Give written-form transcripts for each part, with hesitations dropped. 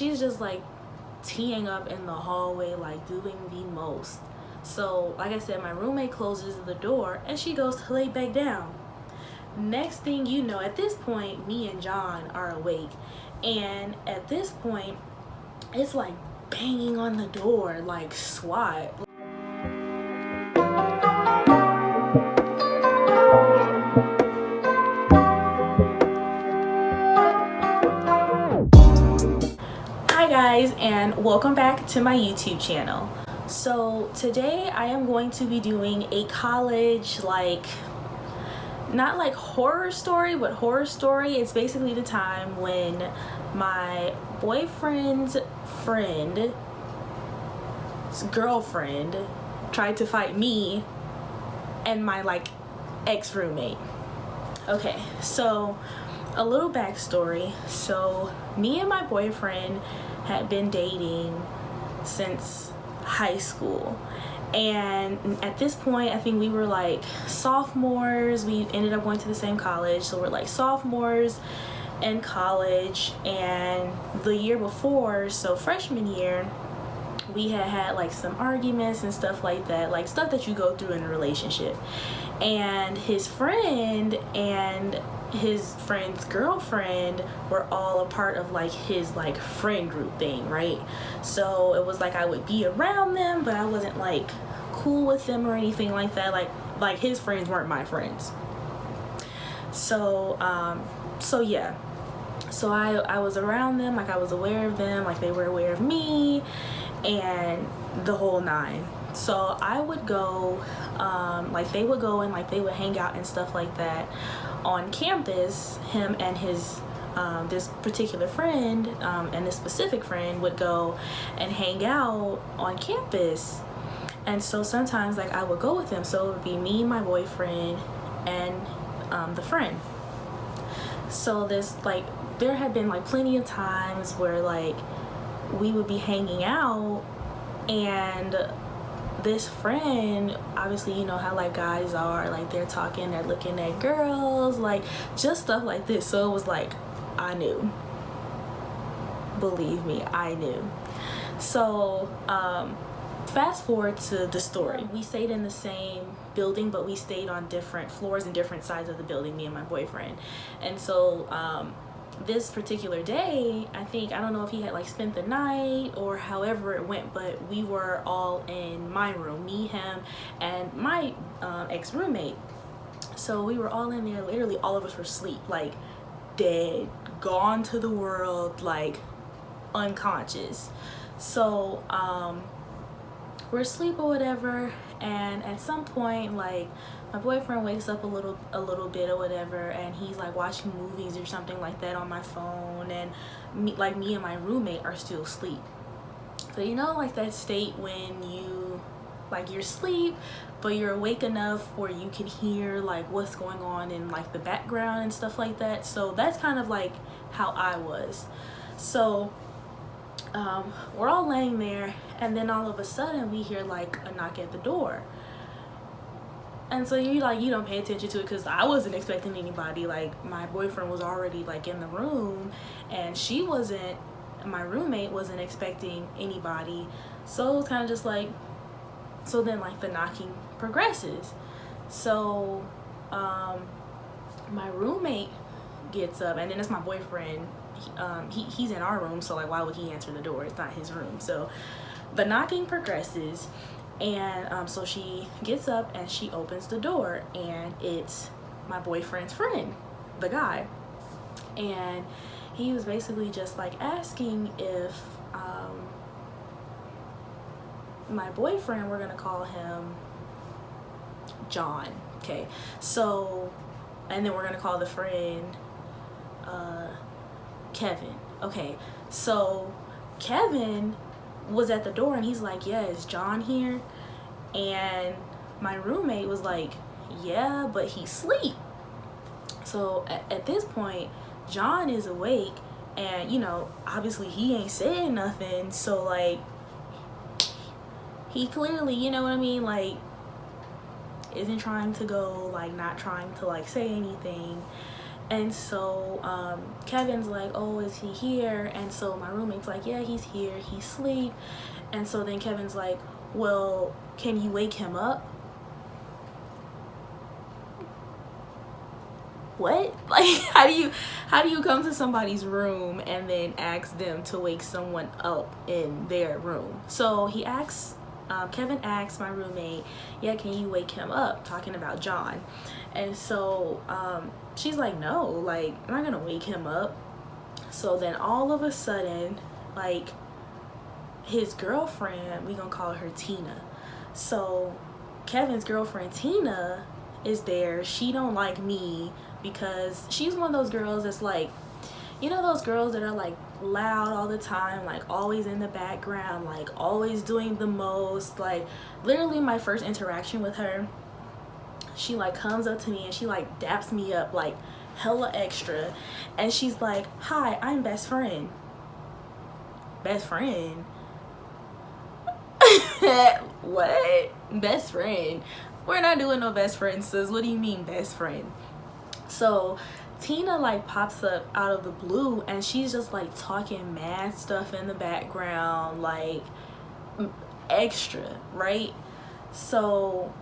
She's just like teeing up in the hallway, like doing the most. So like I said, my roommate closes the door and she goes to lay back down. Next thing you know, at this point, me and John are awake, and at this point it's like banging on the door like SWAT. Hi guys, and welcome back to my YouTube channel. So today I am going to be doing a college, not like horror story, but horror story. It's basically the time when my boyfriend's girlfriend tried to fight me and my ex-roommate. Okay, so a little backstory. So me and my boyfriend had been dating since high school, and at this point I think we were like sophomores. We ended up going to the same college, so we're like sophomores in college. And the year before, so freshman year, we had like some arguments and stuff like that, like stuff that you go through in a relationship. And his friend and his friend's girlfriend were all a part of like his like friend group thing, right? So it was like I would be around them, but I wasn't like cool with them or anything like that. Like his friends weren't my friends. So yeah, so I was around them, like I was aware of them, like they were aware of me, and the whole nine. So I would go, like they would go and like they would hang out and stuff like that on campus. Him and his this particular friend and this specific friend would go and hang out on campus. And so sometimes like I would go with him, so it would be me, my boyfriend, and the friend. So there had been like plenty of times where like we would be hanging out, and this friend, obviously, you know how like guys are, like they're talking, they're looking at girls, like just stuff like this. So it was like, I knew, believe me, I knew. So fast forward to the story. We stayed in the same building, but we stayed on different floors and different sides of the building, me and my boyfriend. And so this particular day, I don't know if he had like spent the night or however it went, but we were all in my room, me, him, and my ex-roommate. So we were all in there, literally all of us were asleep, like dead, gone to the world, like unconscious. So we're asleep or whatever, and at some point like my boyfriend wakes up a little bit or whatever, and he's like watching movies or something like that on my phone, and me and my roommate are still asleep. So you know, like that state when you you're asleep but you're awake enough where you can hear like what's going on in like the background and stuff like that. So that's kind of like how I was. So we're all laying there, and then all of a sudden we hear like a knock at the door. And so you don't pay attention to it, because I wasn't expecting anybody. Like my boyfriend was already like in the room, and my roommate wasn't expecting anybody. So it was kind of just like, so then like the knocking progresses. So my roommate gets up, and then it's my boyfriend. He's in our room, so like why would he answer the door? It's not his room. So the knocking progresses, and so she gets up and she opens the door, and it's my boyfriend's friend, the guy. And he was basically just like asking if my boyfriend, we're gonna call him John, okay? So, and then we're gonna call the friend Kevin. Okay, so Kevin was at the door, and he's like, yeah, is John here? And my roommate was like, yeah, but he's asleep. So at this point, John is awake, and you know, obviously he ain't saying nothing, so like he clearly, you know what I mean, like isn't trying to go, like not trying to like say anything. And so Kevin's like, oh, is he here? And so my roommate's like, yeah, he's here, he's asleep. And so then Kevin's like, well, can you wake him up? What? Like, how do you come to somebody's room and then ask them to wake someone up in their room? So he asks, Kevin asks my roommate, yeah, can you wake him up? Talking about John. And so she's like, no, like, I'm not gonna wake him up. So then all of a sudden, like, his girlfriend, we gonna call her Tina. So Kevin's girlfriend Tina is there. She don't like me because she's one of those girls that's like, you know, those girls that are like loud all the time, like always in the background, like always doing the most. Like literally my first interaction with her, she like comes up to me and she like daps me up like hella extra, and she's like, hi, I'm best friend. Best friend? What? Best friend? We're not doing no best friends, sis. What do you mean best friend? So Tina like pops up out of the blue and she's just like talking mad stuff in the background, like extra, right? So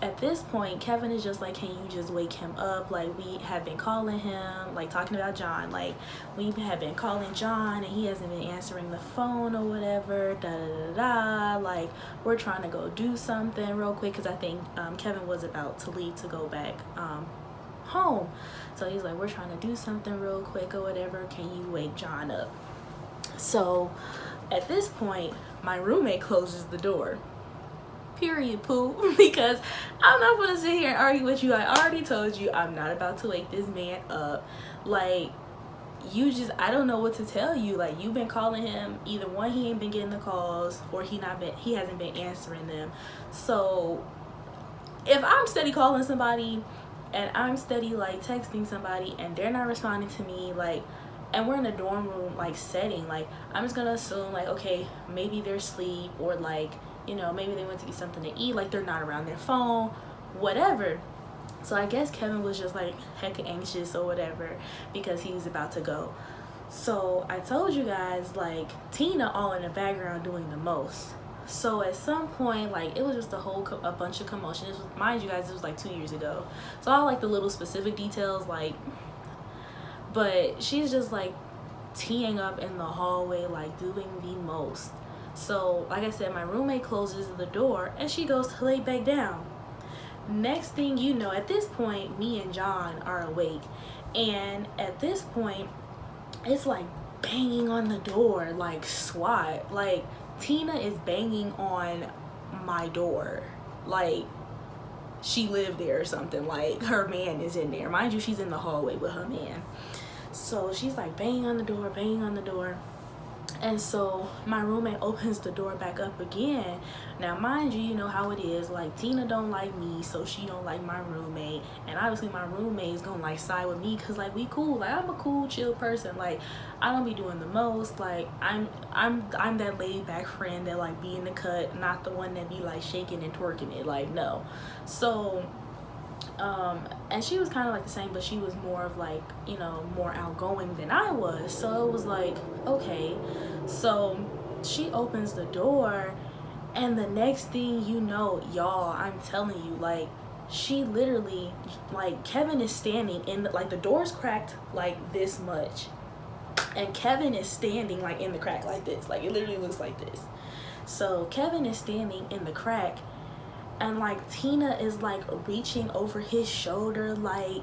at this point, Kevin is just like, can you just wake him up? Like, we have been calling him, like talking about John, like we have been calling John and he hasn't been answering the phone or whatever, da da da da. Like, we're trying to go do something real quick because I think Kevin was about to leave to go back home. So he's like, we're trying to do something real quick or whatever, can you wake John up? So at this point, my roommate closes the door. Period, poo. Because I'm not gonna sit here and argue with you. I already told you I'm not about to wake this man up. Like, you just, I don't know what to tell you. Like, you've been calling him, either one, he ain't been getting the calls, or he hasn't been answering them. So if I'm steady calling somebody and I'm steady like texting somebody and they're not responding to me, like, and we're in a dorm room like setting, like I'm just gonna assume like, okay, maybe they're asleep, or like, you know, maybe they went to get something to eat, like they're not around their phone, whatever. So I guess Kevin was just like hecka anxious or whatever because he was about to go. So I told you guys, like, Tina all in the background doing the most. So at some point, like, it was just a bunch of commotion. This was, mind you guys, it was like 2 years ago. So all like the little specific details, like, but she's just like teeing up in the hallway, like doing the most. So like I said, my roommate closes the door and she goes to lay back down. Next thing you know, at this point, me and John are awake, and at this point it's like banging on the door like SWAT. Like, Tina is banging on my door like she lived there or something, like her man is in there. Mind you, she's in the hallway with her man. So she's like banging on the door, banging on the door. And so my roommate opens the door back up again. Now mind you, you know how it is, like Tina don't like me, so she don't like my roommate, and obviously my roommate is gonna like side with me because like we cool, like I'm a cool chill person, like I don't be doing the most, like I'm that laid back friend that like be in the cut, not the one that be like shaking and twerking it, like no. So and she was kind of like the same, but she was more of like, you know, more outgoing than I was. So it was like, okay. So she opens the door, and the next thing you know, y'all, I'm telling you, like, she literally, like, Kevin is standing in the, like, the door's cracked like this much, and Kevin is standing like in the crack like this, like it literally looks like this. So Kevin is standing in the crack, and like Tina is like reaching over his shoulder, like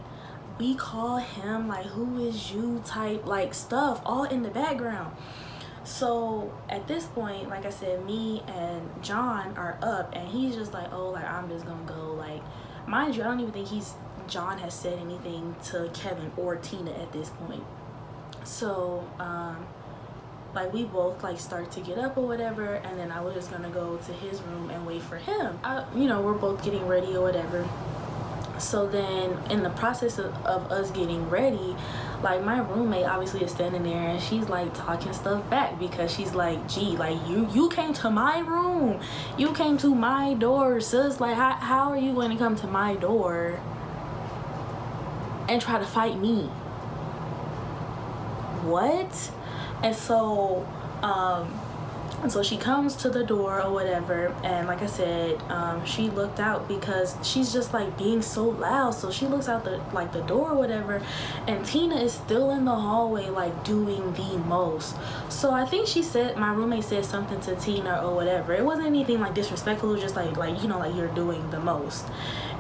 we call him like, who is you type like stuff, all in the background. So at this point, like I said, me and John are up, and he's just like, oh, like I'm just gonna go. Like, mind you, I don't even think John has said anything to Kevin or Tina at this point. So like we both like start to get up or whatever, and then I was just gonna go to his room and wait for him. You know, we're both getting ready or whatever. So then in the process of us getting ready, like my roommate obviously is standing there, and she's like talking stuff back because she's like, gee, like you came to my room, you came to my door, sis, like how are you going to come to my door and try to fight me. What? And so she comes to the door or whatever, and like I said, she looked out because she's just like being so loud. So she looks out the door or whatever, and Tina is still in the hallway like doing the most. So I think my roommate said something to Tina or whatever. It wasn't anything like disrespectful, just like you're doing the most.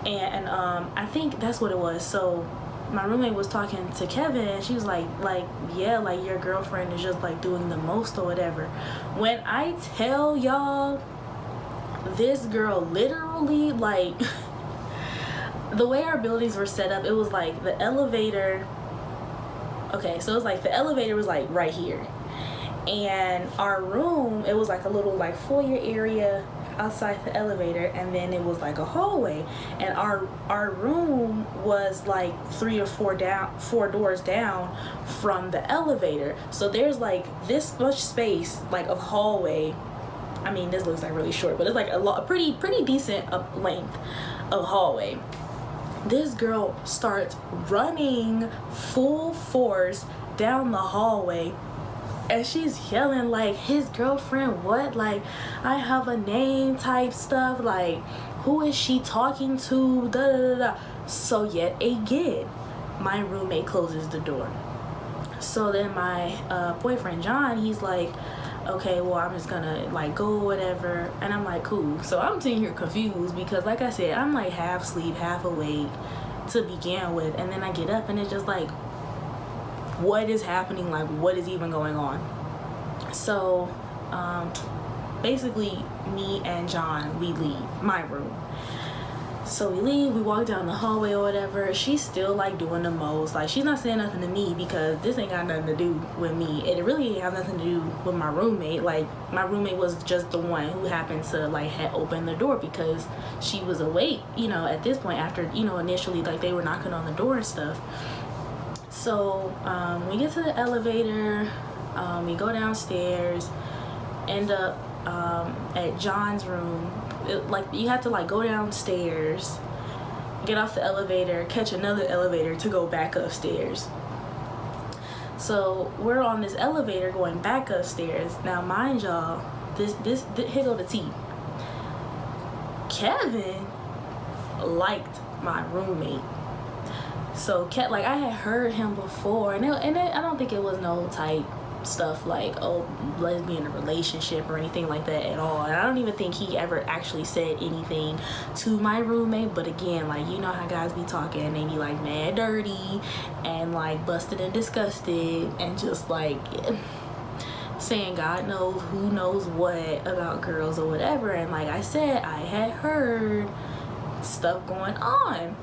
And I think that's what it was. So my roommate was talking to Kevin, and she was like yeah, like your girlfriend is just like doing the most or whatever. When I tell y'all, this girl literally, like, the way our buildings were set up, it was like the elevator, okay, so it was like the elevator was like right here, and our room, it was like a little like foyer area outside the elevator, and then it was like a hallway, and our room was like 3 or 4 doors down from the elevator. So there's like this much space like of hallway. I mean, this looks like really short, but it's like a pretty decent length of hallway. This girl starts running full force down the hallway, and she's yelling like, his girlfriend what? Like, I have a name type stuff. Like, who is she talking to? Da da da da. So yet again, my roommate closes the door. So then my boyfriend John, he's like, okay, well, I'm just gonna like go whatever. And I'm like, cool. So I'm sitting here confused because, like I said, I'm like half asleep, half awake to begin with, and then I get up and it's just like, what is happening? Like, what is even going on? So basically me and John, we leave my room. So we leave, we walk down the hallway or whatever. She's still like doing the most. Like, she's not saying nothing to me because this ain't got nothing to do with me. It really ain't have nothing to do with my roommate. Like, my roommate was just the one who happened to like had opened the door because she was awake, at this point, after, initially like they were knocking on the door and stuff. So we get to the elevator, we go downstairs, end up at John's room. Like, you have to like go downstairs, get off the elevator, catch another elevator to go back upstairs. So we're on this elevator going back upstairs. Now mind y'all, this here go the tea. Kevin liked my roommate. So like, I had heard him before, and I don't think it was no type stuff like, oh, let's be in a relationship or anything like that at all. And I don't even think he ever actually said anything to my roommate. But again, like, you know how guys be talking, they be like mad dirty and like busted and disgusted and just like saying God knows who knows what about girls or whatever. And like I said, I had heard stuff going on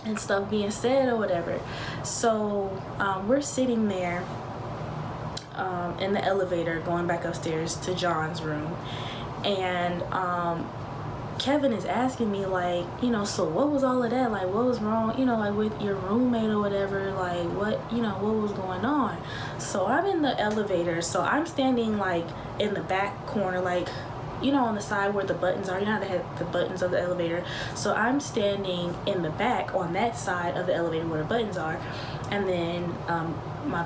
and stuff being said or whatever. So we're sitting there in the elevator going back upstairs to John's room, and Kevin is asking me like, so what was all of that? Like, what was wrong, like with your roommate or whatever? Like, what was going on? So I'm in the elevator, so I'm standing like in the back corner, like, on the side where the buttons are. They have the buttons of the elevator. So I'm standing in the back on that side of the elevator where the buttons are. And then my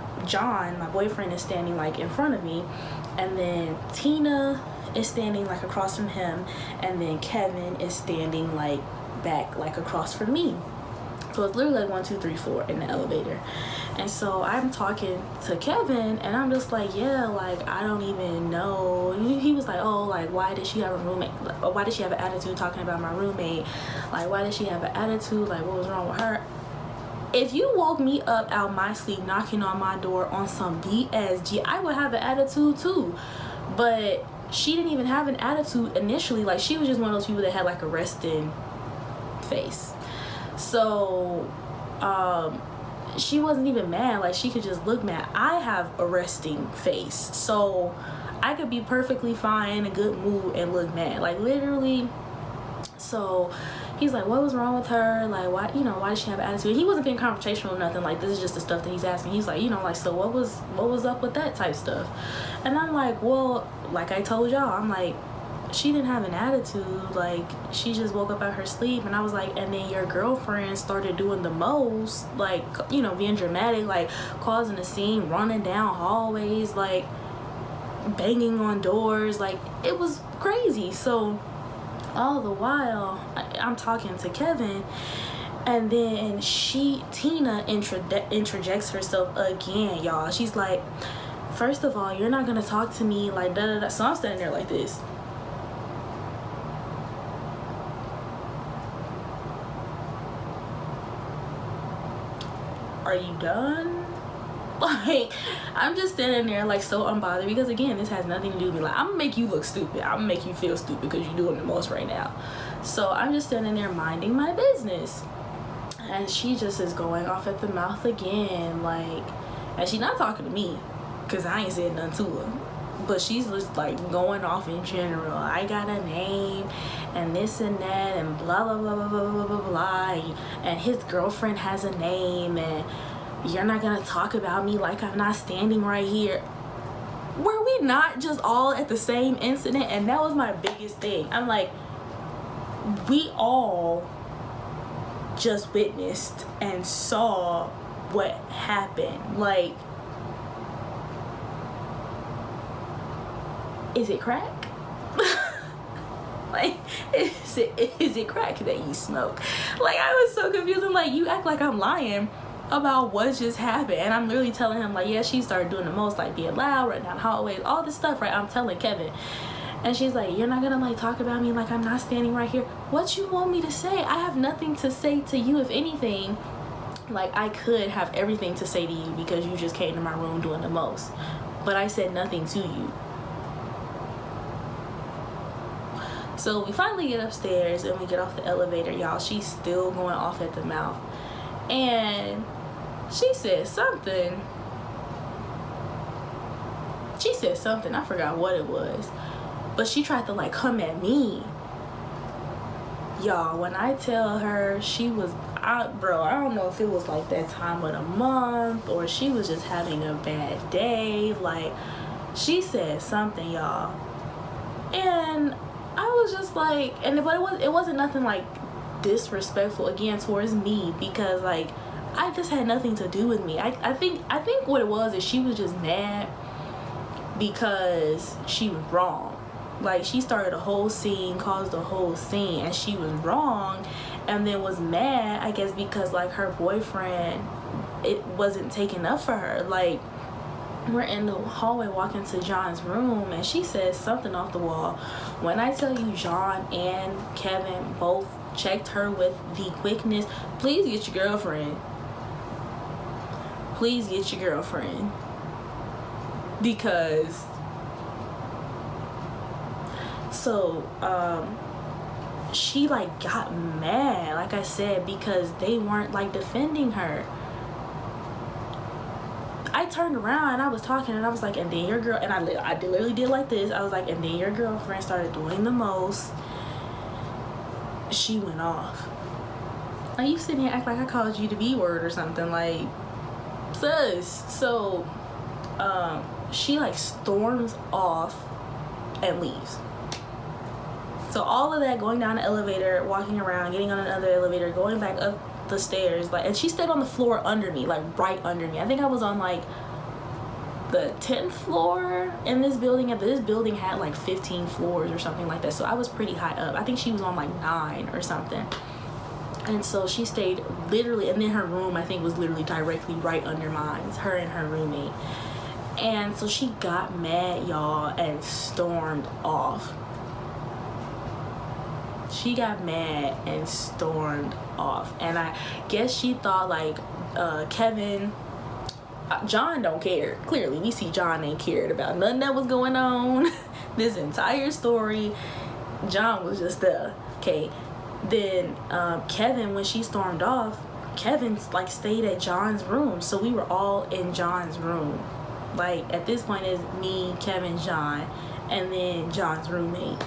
boyfriend is standing like in front of me. And then Tina is standing like across from him. And then Kevin is standing like back, like across from me. So it's literally like 1, 2, 3, 4 in the elevator. And so I'm talking to Kevin, and I'm just like, yeah, like, I don't even know. He was like, oh, like, why did she have a roommate? Or why did she have an attitude talking about my roommate? Like, why did she have an attitude? Like, what was wrong with her? If you woke me up out my sleep knocking on my door on some BSG, I would have an attitude too. But she didn't even have an attitude initially. Like, she was just one of those people that had like a resting face. So she wasn't even mad. Like, she could just look mad. I have a resting face, so I could be perfectly fine in a good mood and look mad, like literally. So he's like, what was wrong with her? Like, why did she have an attitude? He wasn't being confrontational or nothing. Like, this is just the stuff that he's asking. He's like, like, so what was up with that type stuff? And I'm like, well, like I told y'all, I'm like, she didn't have an attitude. Like, she just woke up out her sleep. And I was like, and then your girlfriend started doing the most, like, you know, being dramatic, like causing a scene, running down hallways, like banging on doors. Like, it was crazy. So all the while I'm talking to Kevin, and then Tina interjects herself again, y'all. She's like, first of all, you're not gonna talk to me like da da da. So I'm standing there like this. Are you done? Like, I'm just standing there like so unbothered, because again, this has nothing to do with me. Like, I'm gonna make you look stupid. I'm gonna make you feel stupid because you're doing the most right now. So I'm just standing there minding my business, and she just is going off at the mouth again. Like, and she's not talking to me because I ain't said nothing to her, but she's just like going off in general. I got a name and this and that and blah blah blah blah blah blah blah blah, and his girlfriend has a name, and you're not gonna talk about me like I'm not standing right here. Were we not just all at the same incident? And that was my biggest thing. I'm like, we all just witnessed and saw what happened. Like, is it crack? Like, is it crack that you smoke? Like, I was so confused. I'm like, you act like I'm lying about what just happened. And I'm literally telling him, like, yeah, she started doing the most, like being loud, running down hallways, all this stuff, right? I'm telling Kevin. And she's like, you're not gonna like talk about me like I'm not standing right here. What you want me to say? I have nothing to say to you. If anything, like, I could have everything to say to you because you just came to my room doing the most, but I said nothing to you. So we finally get upstairs and we get off the elevator, y'all. She's still going off at the mouth, and she said something. I forgot what it was, but she tried to like come at me, y'all. When I tell her, she was out, bro. I don't know if it was like that time of the month or she was just having a bad day. Like, she said something, y'all, and I was just like, but it wasn't nothing like disrespectful again towards me, because like I just had nothing to do with me. I think what it was is she was just mad because she was wrong. Like, she started a whole scene, caused a whole scene, and she was wrong, and then was mad, I guess, because like her boyfriend, it wasn't taking up for her. Like, we're in the hallway walking to John's room, and she says something off the wall. When I tell you, John and Kevin both checked her with the quickness. Please get your girlfriend. Please get your girlfriend. Because she like got mad, like I said, because they weren't like defending her. I turned around and I was talking and I was like, and then your girl, and I literally did like this. I was like, and then your girlfriend started doing the most. She went off. Like, you sitting here act like I called you the B word or something, like, sus. So she like storms off and leaves. So all of that, going down the elevator, walking around, getting on another elevator, going back up the stairs, like, and she stayed on the floor under me, like right under me. I think I was on like the 10th floor in this building, and this building had like 15 floors or something like that, so I was pretty high up. I think she was on like 9 or something. And so she stayed literally, and then her room, I think, was literally directly right under mine, her and her roommate. And so she got mad, y'all, and stormed off. She got mad and stormed off. And I guess she thought like Kevin, John don't care. Clearly, we see John ain't cared about nothing that was going on this entire story. John was just there. Okay. Then Kevin, when she stormed off, Kevin like stayed at John's room. So we were all in John's room. Like, at this point, it's me, Kevin, John, and then John's roommate.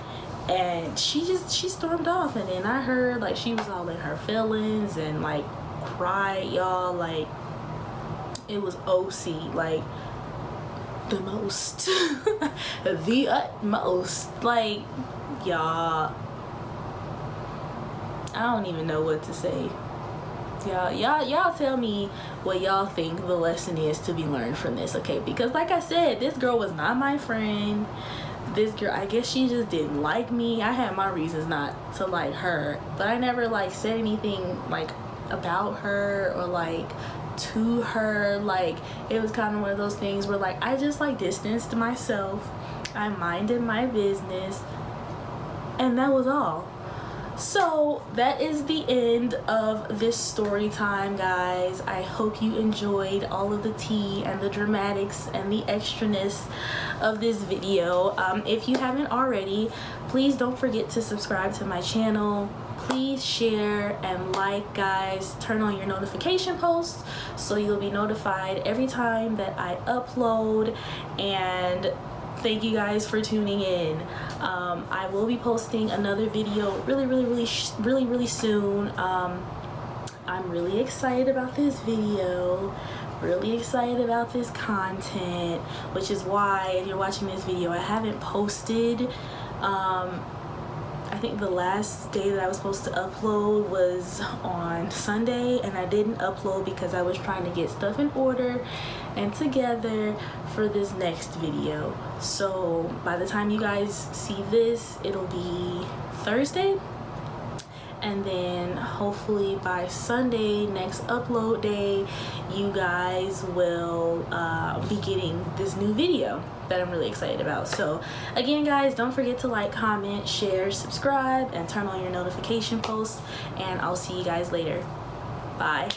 And she stormed off, and then I heard like she was all in her feelings and like cried, y'all. Like, it was OC. Like, the most. The utmost. Like, y'all, I don't even know what to say. Y'all tell me what y'all think the lesson is to be learned from this, okay? Because like I said, this girl was not my friend. This girl, I guess she just didn't like me. I had my reasons not to like her, but I never like said anything like about her or like to her. Like, it was kind of one of those things where like I just like distanced myself. I minded my business, and that was all. So that is the end of this story time, guys. I hope you enjoyed all of the tea and the dramatics and the extraness of this video. If you haven't already, please don't forget to subscribe to my channel. Please share and like, guys. Turn on your notification posts so you'll be notified every time that I upload. And thank you guys for tuning in. I will be posting another video really soon. I'm really excited about this video, really excited about this content, which is why if you're watching this video, I haven't posted. I think the last day that I was supposed to upload was on Sunday, and I didn't upload because I was trying to get stuff in order and together for this next video. So by the time you guys see this, it'll be Thursday, and then hopefully by Sunday, next upload day, you guys will be getting this new video that I'm really excited about. So again, guys, don't forget to like, comment, share, subscribe, and turn on your notification posts, and I'll see you guys later. Bye.